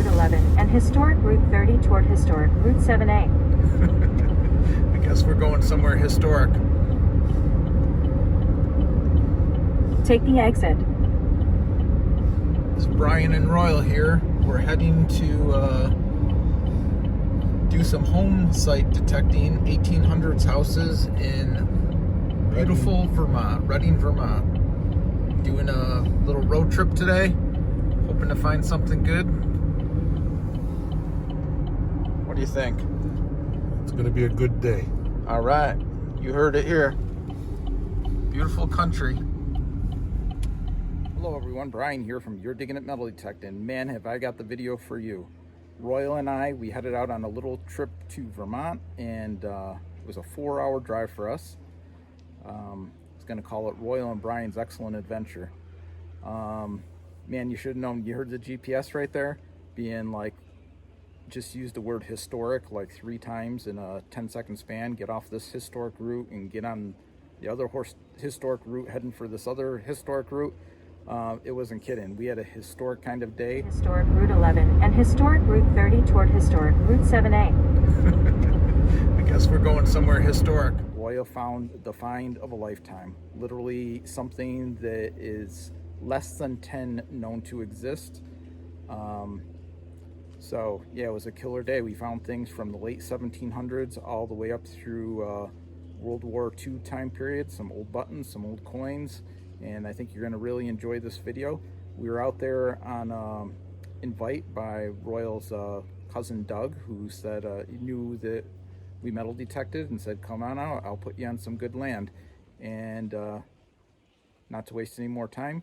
Route 11 and historic Route 30 toward historic Route 7A. I guess we're going somewhere historic. Take the exit. It's Brian and Royal here. We're heading to do some home site detecting, 1800s houses in beautiful Vermont, Reading, Vermont. Doing a little road trip today, hoping to find something good. What do you think? It's going to be a good day. All right, you heard it here. Beautiful country. Hello everyone, Brian here from Yerdigginit Metal Detecting. Man, have I got the video for you. Royal and I, we headed out on a little trip to Vermont, and it was a 4-hour drive for us. I was going to call it Royal and Brian's Excellent Adventure. Man, you should have known. You heard the GPS right there being like, just use the word historic like 3 times in a 10-second span. Get off this historic route and get on the other historic route, heading for this other historic route. It wasn't kidding. We had a historic kind of day. Historic Route 11 and historic Route 30 toward historic Route 7A. I guess we're going somewhere historic. Royal found the find of a lifetime. Literally something that is less than 10 known to exist. So yeah, it was a killer day. We found things from the late 1700s all the way up through World War II time period, some old buttons, some old coins, and I think you're going to really enjoy this video. We were out there on invite by Royal's cousin Doug, who said he knew that we metal detected and said, come on out, I'll put you on some good land. And not to waste any more time,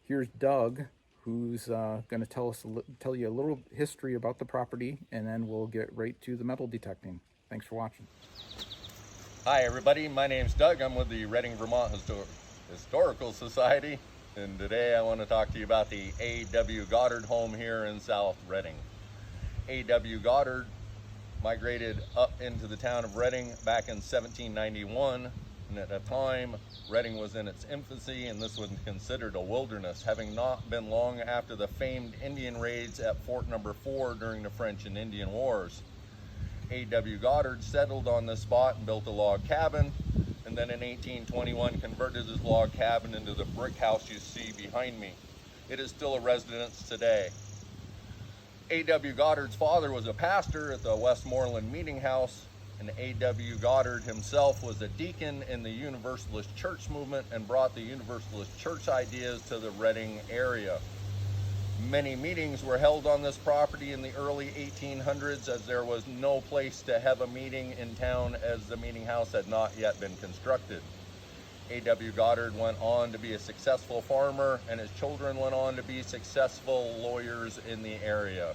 here's Doug, who's going to tell you a little history about the property, and then we'll get right to the metal detecting. Thanks for watching. Hi everybody, my name's Doug. I'm with the Reading, Vermont Historical Society, and today I want to talk to you about the A.W. Goddard home here in South Reading. A.W. Goddard migrated up into the town of Reading back in 1791, and at a time Reading was in its infancy, and this was considered a wilderness, having not been long after the famed Indian raids at Fort No. 4 during the French and Indian Wars. A.W. Goddard settled on this spot and built a log cabin, and then in 1821 converted his log cabin into the brick house you see behind me. It is still a residence today. A.W. Goddard's father was a pastor at the Westmoreland Meeting House, and A.W. Goddard himself was a deacon in the Universalist Church movement and brought the Universalist Church ideas to the Reading area. Many meetings were held on this property in the early 1800s, as there was no place to have a meeting in town as the meeting house had not yet been constructed. A.W. Goddard went on to be a successful farmer, and his children went on to be successful lawyers in the area.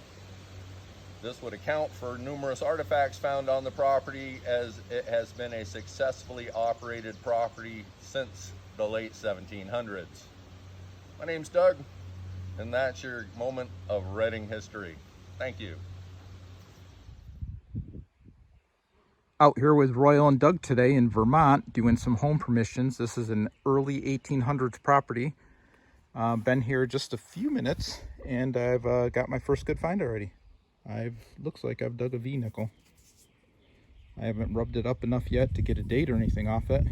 This would account for numerous artifacts found on the property, as it has been a successfully operated property since the late 1700s. My name's Doug, and that's your moment of Reading history. Thank you. Out here with Royal and Doug today in Vermont doing some home permissions. This is an early 1800s property. Been here just a few minutes, and I've got my first good find already. Looks like I've dug a V-nickel. I haven't rubbed it up enough yet to get a date or anything off it.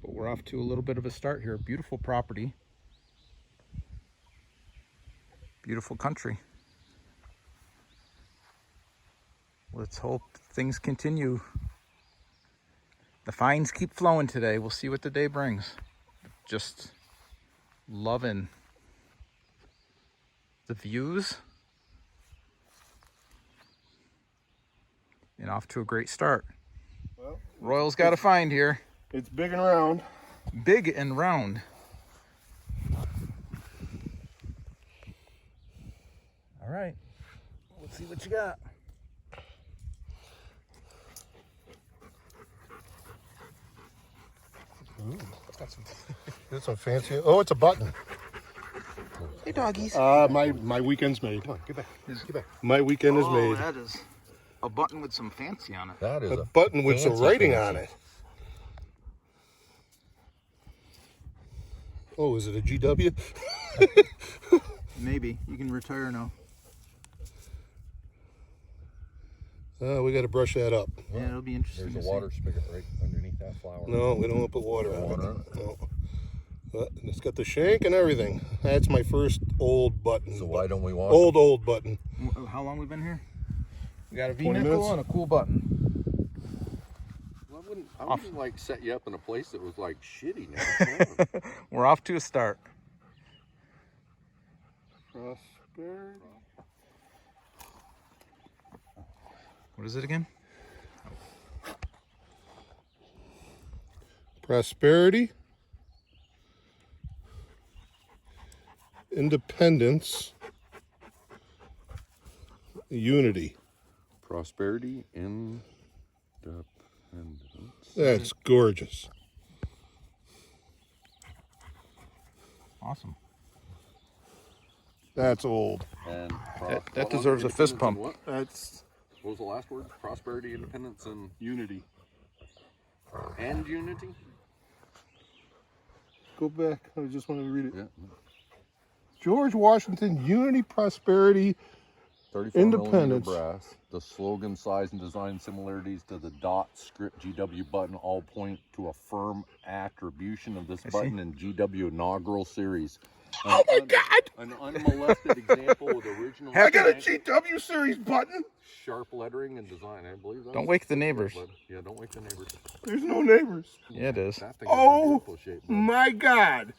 But we're off to a little bit of a start here. Beautiful property. Beautiful country. Let's hope things continue. The finds keep flowing today. We'll see what the day brings. Just loving the views. And off to a great start. Well, Royal's got a find here. It's big and round. Big and round. All right. Let's see what you got. Ooh, that's some fancy. Oh, it's a button. Hey, doggies. My weekend's made. Come on, get back. Get back. My weekend is made. That is a button with some fancy on it. That is A button with some writing on it. Oh, is it a GW? Maybe. You can retire now. We got to brush that up. Yeah, it'll be interesting. There's to a see. water spigot right underneath that flower. No, we don't want to put water on Water it. on it? No. But it's got the shank and everything. That's my first old button. So why don't we wash Old button. How long we been here? We got a 20 V-nickel minutes? and a cool button. Well, I wouldn't like set you up in a place that was like shitty now. Come on. We're off to a start. Prosperity. What is it again? Prosperity. Independence. Unity. Prosperity, independence. That's gorgeous. Awesome. That's old. And That deserves a fist pump. What? That's What was the last word? Prosperity, independence, and unity. unity? Go back. I just wanted to read it. Yeah. George Washington, unity, prosperity, 34 Independence. millimeter brass. The slogan, size, and design similarities to the dot script GW button all point to a firm attribution of this button in GW inaugural series. Oh my God! An unmolested example with original I got a GW series button. sharp lettering and design. I believe that. Don't wake the neighbors. Yeah, don't wake the neighbors. There's no neighbors. Yeah, it is. That thing is in Oh beautiful shape, bud. my God!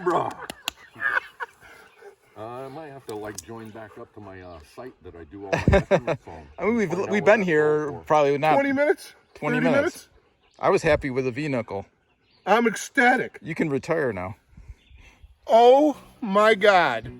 Bro. I might have to like join back up to my site that I do all my estimates on. I mean, Find out we've what been that's here for. probably not 20 minutes? 20 30 minutes. I was happy with the V-nickel. I'm ecstatic. You can retire now. Oh my God.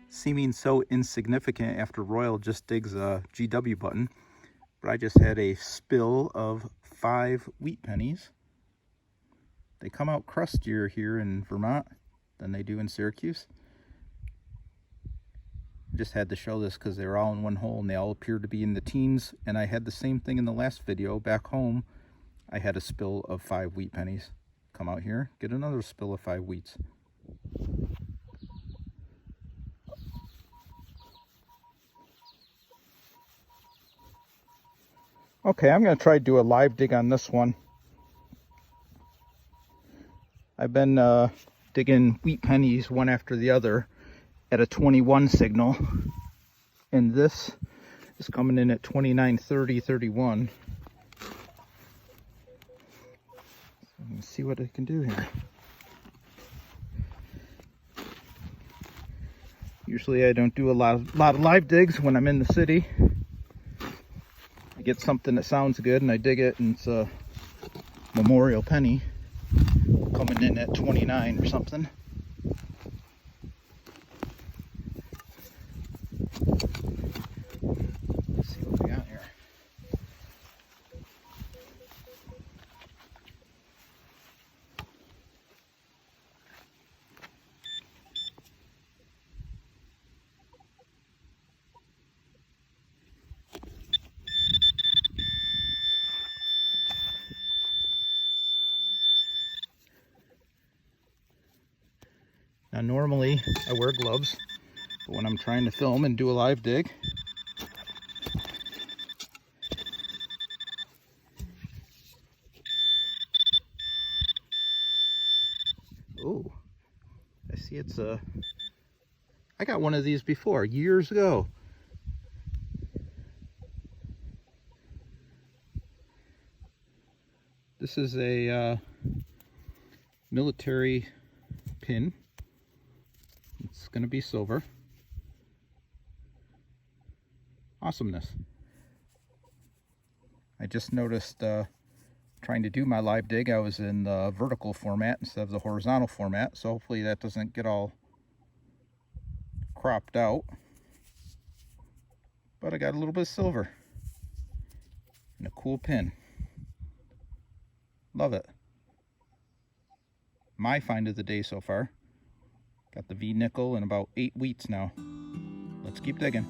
Seeming so insignificant after Royal just digs a GW button, but I just had a spill of 5 wheat pennies. They come out crustier here in Vermont than they do in Syracuse. I just had to show this because they were all in one hole and they all appear to be in the teens, and I had the same thing in the last video. Back home, I had a spill of 5 wheat pennies. Come out here, get another spill of 5 wheats. Okay, I'm going to try to do a live dig on this one. I've been digging wheat pennies one after the other at a 21 signal, and this is coming in at 29, 30, 31. Let's see what I can do here. Usually I don't do a lot of live digs when I'm in the city. I get something that sounds good and I dig it, and it's a memorial penny coming in at 29 or something. Let's see what we got here. Now normally I wear gloves, but when I'm trying to film and do a live dig, oh, I see it's I got one of these before, years ago. This is a military pin. It's going to be silver. Awesomeness. I just noticed trying to do my live dig, I was in the vertical format instead of the horizontal format, so hopefully that doesn't get all cropped out. But I got a little bit of silver and a cool pin. Love it. My find of the day so far. Got the V nickel and about 8 wheats now. Let's keep digging.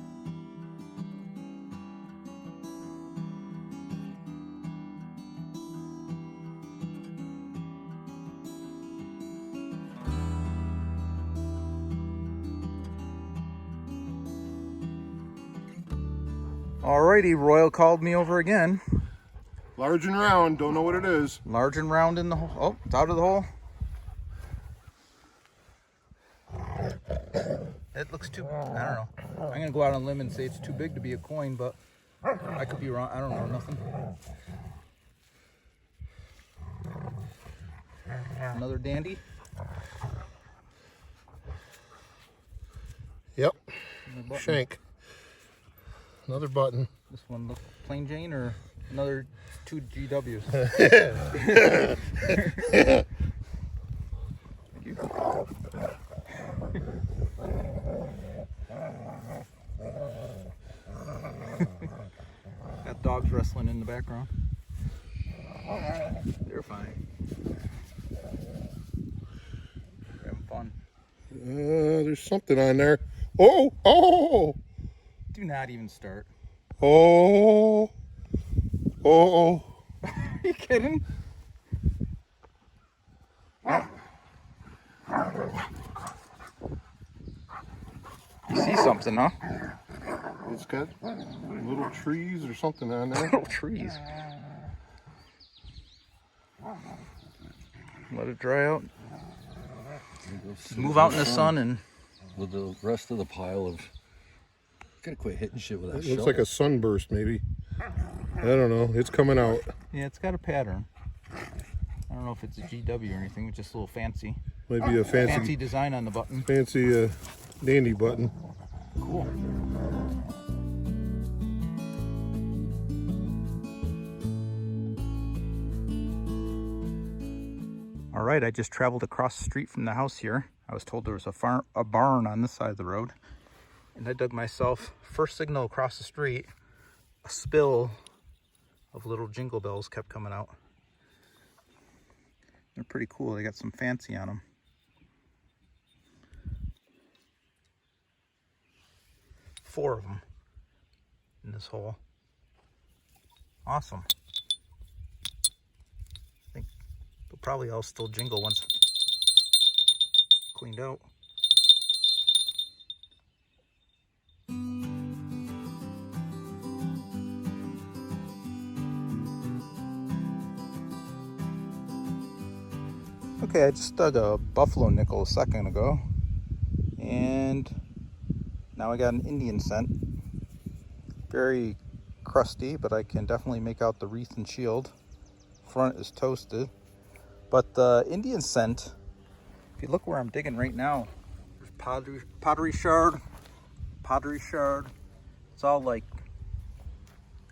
Alrighty, Royal called me over again. Large and round, don't know what it is. Large and round in the hole. Oh, it's out of the hole. It looks too, I don't know. I'm gonna go out on a limb and say it's too big to be a coin, but I could be wrong. I don't know nothing. Another dandy. Yep, Another button. shank. Another button. This one look plain Jane or another 2 GWs? Thank you. Got dogs wrestling in the background. They're fine. They're having fun. There's something on there. Oh, oh, Do not even start. oh, oh. Are you kidding? You see something, huh? It's got little trees or something on there. Little trees. Let it dry out. Move out in the sun and with the rest of the pile of. Gotta quit hitting shit with that It shell. looks like a sunburst, maybe. I don't know. It's coming out. yeah, it's got a pattern. I don't know if it's a GW or anything, it's just a little fancy. Might be a Fancy fancy, design on the button. dandy button. Cool. All right, I just traveled across the street from the house here. I was told there was a barn on this side of the road. And I dug myself, first signal across the street, a spill of little jingle bells kept coming out. They're pretty cool. They got some fancy on them. Four of them in this hole. Awesome. I think they'll probably all still jingle once cleaned out. Okay, I just dug a buffalo nickel a second ago, and now I got an Indian cent. Very crusty, but I can definitely make out the wreath and shield. Front is toasted, but the Indian cent, if you look where I'm digging right now, there's pottery shard. It's all like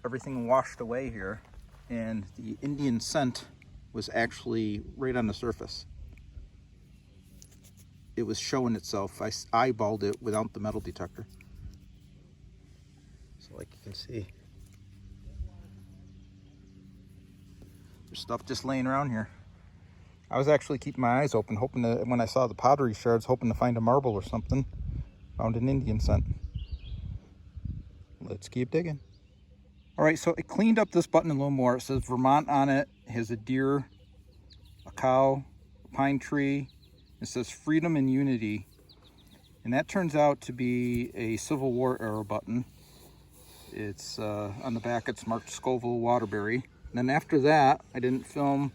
everything washed away here, and the Indian cent was actually right on the surface. It was showing itself. I eyeballed it without the metal detector. So like you can see, there's stuff just laying around here. I was actually keeping my eyes open, hoping to, when I saw the pottery shards, hoping to find a marble or something. Found an Indian cent. Let's keep digging. All right, so it cleaned up this button a little more. It says Vermont on it. It has a deer, a cow, a pine tree. It says freedom and unity. And that turns out to be a Civil War era button. It's on the back, it's marked Scoville Waterbury. And then after that, I didn't film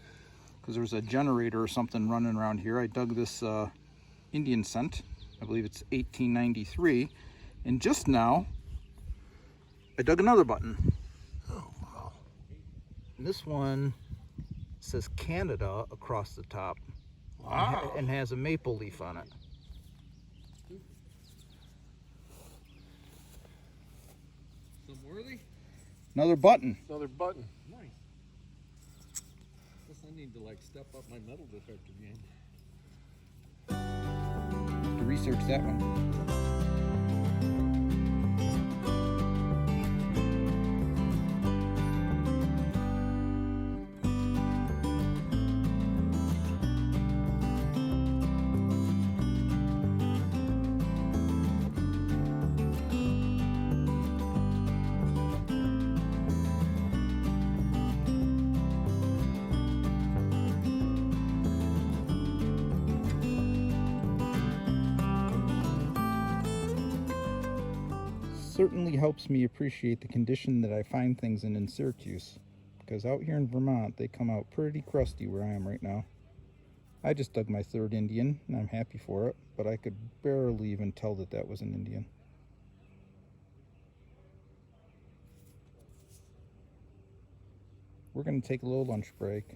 because there was a generator or something running around here. I dug this Indian cent. I believe it's 1893. And just now, I dug another button. Oh, wow. And this one says Canada across the top. Wow. And has a maple leaf on it. Worthy? Another button. Another button. Nice. Guess I need to like step up my metal detector game. To research that one. Certainly helps me appreciate the condition that I find things in Syracuse, because out here in Vermont they come out pretty crusty where I am right now. I just dug my third Indian and I'm happy for it, but I could barely even tell that that was an Indian. We're going to take a little lunch break,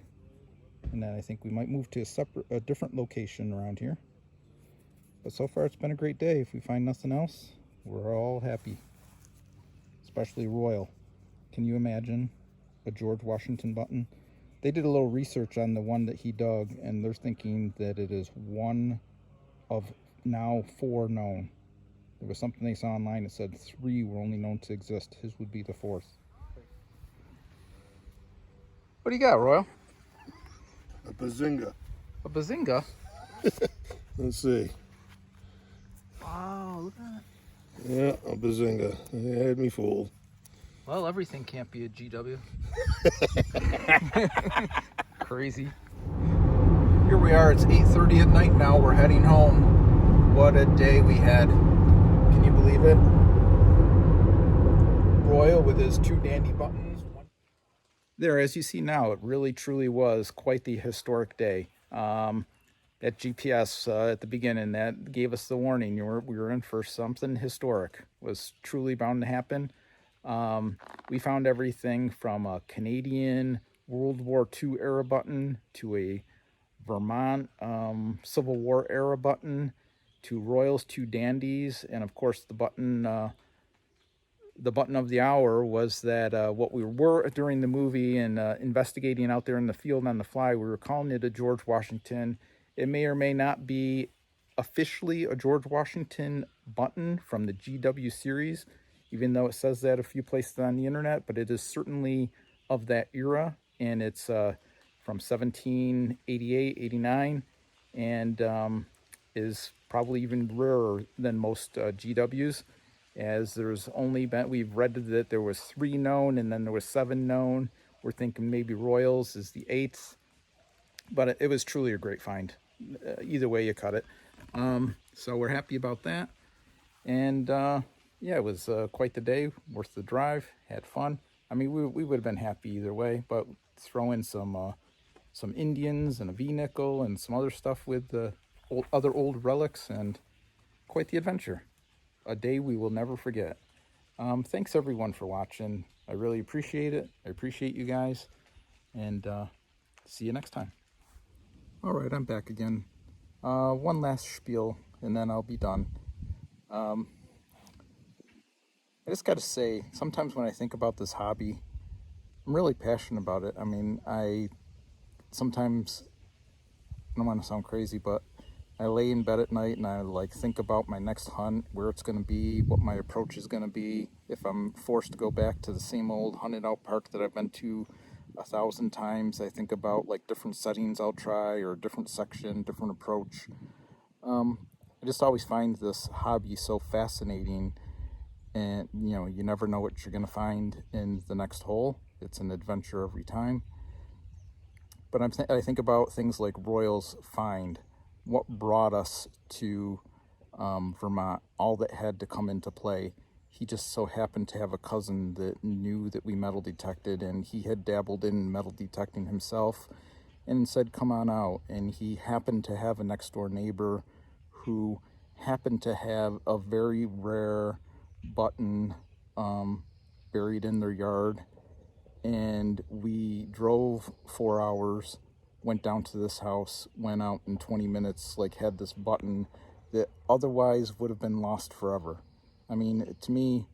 and then I think we might move to a different location around here. But so far it's been a great day. If we find nothing else, we're all happy. Especially Royal. Can you imagine a George Washington button? They did a little research on the one that he dug, and they're thinking that it is one of now 4 known. There was something they saw online that said 3 were only known to exist. His would be the 4th. What do you got, Royal? A bazinga. A bazinga? Let's see. Wow, look at that. Yeah, a bazinga. They had me fooled. Well, everything can't be a GW. Crazy. Here we are, it's 8:30 at night now. We're heading home. What a day we had. Can you believe it? Royal with his 2 dandy buttons. There, as you see now, it really truly was quite the historic day. That GPS at the beginning, that gave us the warning. We were in for something historic. It was truly bound to happen. We found everything from a Canadian World War II era button to a Vermont Civil War era button to Royals 2 dandies, and of course the button of the hour was that what we were during the movie and investigating out there in the field on the fly, we were calling it a George Washington. It may or may not be officially a George Washington button from the GW series, even though it says that a few places on the internet, but it is certainly of that era, and it's from 1788, 89, and is probably even rarer than most GWs, as there's only been, we've read that there was 3 known, and then there was 7 known. We're thinking maybe Royals is the 8th, but it was truly a great find. Either way you cut it. So we're happy about that. And yeah, it was quite the day, worth the drive, had fun. I mean, we would have been happy either way, but throw in some Indians and a V-nickel and some other stuff with the other old relics, and quite the adventure. A day we will never forget. Thanks everyone for watching. I really appreciate it. I appreciate you guys, and see you next time. All right, I'm back again. One last spiel, and then I'll be done. I just got to say, sometimes when I think about this hobby, I'm really passionate about it. I mean, I don't want to sound crazy, but I lay in bed at night and I think about my next hunt, where it's going to be, what my approach is going to be. If I'm forced to go back to the same old hunted out park that I've been to 1,000 times, I think about different settings I'll try, or different section, different approach. I just always find this hobby so fascinating, and you never know what you're going to find in the next hole. It's an adventure every time. But I think about things like Royal's find, what brought us to Vermont, all that had to come into play. He just so happened to have a cousin that knew that we metal detected, and he had dabbled in metal detecting himself and said, come on out. And he happened to have a next door neighbor who happened to have a very rare button buried in their yard. And we drove 4 hours, went down to this house, went out in 20 minutes, had this button that otherwise would have been lost forever. I mean, to me,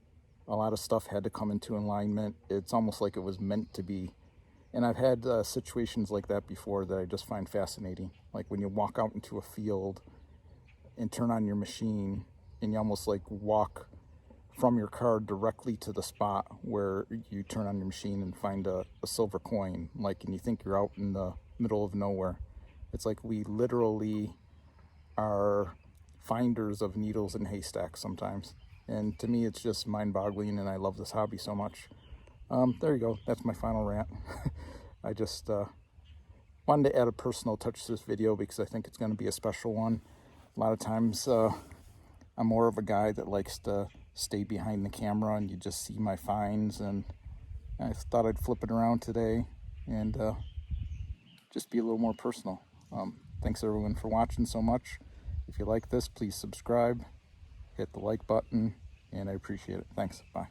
A lot of stuff had to come into alignment. It's almost like it was meant to be. And I've had situations like that before that I just find fascinating. Like when you walk out into a field and turn on your machine, and you almost like walk from your car directly to the spot where you turn on your machine and find a silver coin, like, and you think you're out in the middle of nowhere. It's like we literally are finders of needles in haystacks sometimes. And to me, it's just mind-boggling, and I love this hobby so much. There you go. That's my final rant. I just wanted to add a personal touch to this video because I think it's going to be a special one. A lot of times I'm more of a guy that likes to stay behind the camera and you just see my finds, and I thought I'd flip it around today and just be a little more personal. Thanks everyone for watching so much. If you like this, please subscribe, hit the like button, and I appreciate it. Thanks. Bye.